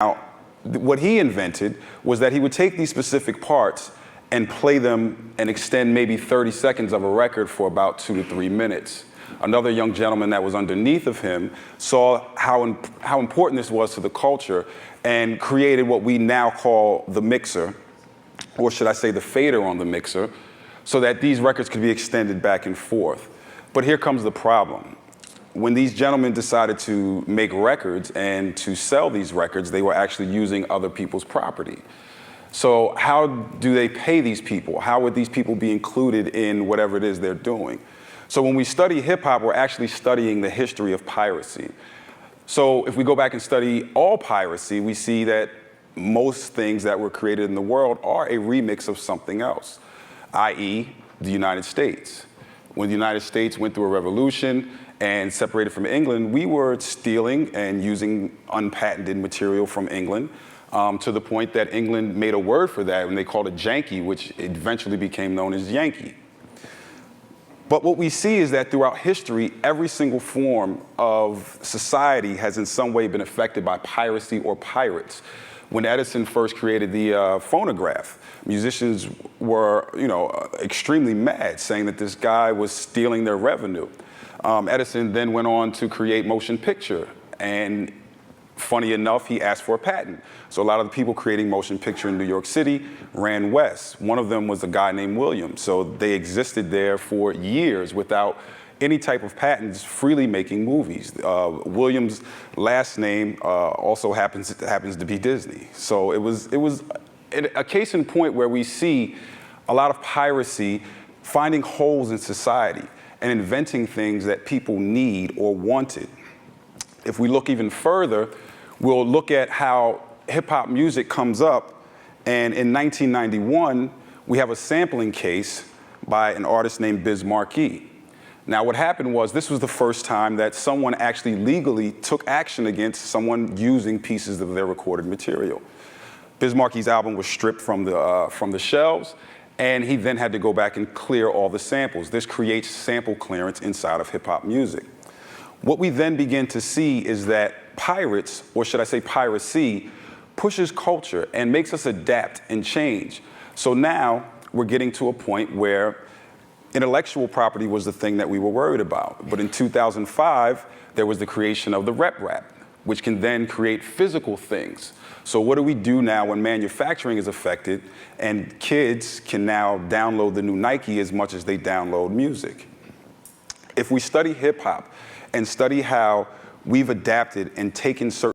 Now, what he invented was that he would take these specific parts and play them and extend maybe 30 seconds of a record for about 2 to 3 minutes. Another young gentleman that was underneath of him saw how important this was to the culture and created what we now call the mixer, or should I say the fader on the mixer, so that these records could be extended back and forth. But here comes the problem. When these gentlemen decided to make records and to sell these records, they were actually using other people's property. So how do they pay these people? How would these people be included in whatever it is they're doing? So when we study hip hop, we're actually studying the history of piracy. So if we go back and study all piracy, we see that most things that were created in the world are a remix of something else, i.e. the United States. When the United States went through a revolution and separated from England, we were stealing and using unpatented material from England to the point that England made a word for that and they called it janky, which eventually became known as Yankee. But what we see is that throughout history, every single form of society has in some way been affected by piracy or pirates. When Edison first created the phonograph, musicians were, extremely mad, saying that this guy was stealing their revenue. Edison then went on to create motion picture, and funny enough, he asked for a patent. So a lot of the people creating motion picture in New York City ran west. One of them was a guy named Williams. So they existed there for years without any type of patents, freely making movies. Williams' last name also happens to be Disney. So it was a case in point where we see a lot of piracy finding holes in society and inventing things that people need or wanted. If we look even further, we'll look at how hip-hop music comes up, and in 1991, we have a sampling case by an artist named Biz Markie. Now, what happened was this was the first time that someone actually legally took action against someone using pieces of their recorded material. Biz Markie's album was stripped from the shelves, and he then had to go back and clear all the samples. This creates sample clearance inside of hip-hop music. What we then begin to see is that pirates, or should I say piracy, pushes culture and makes us adapt and change. So now we're getting to a point where intellectual property was the thing that we were worried about. But in 2005, there was the creation of the rap, which can then create physical things. So what do we do now when manufacturing is affected and kids can now download the new Nike as much as they download music? If we study hip hop and study how we've adapted and taken certain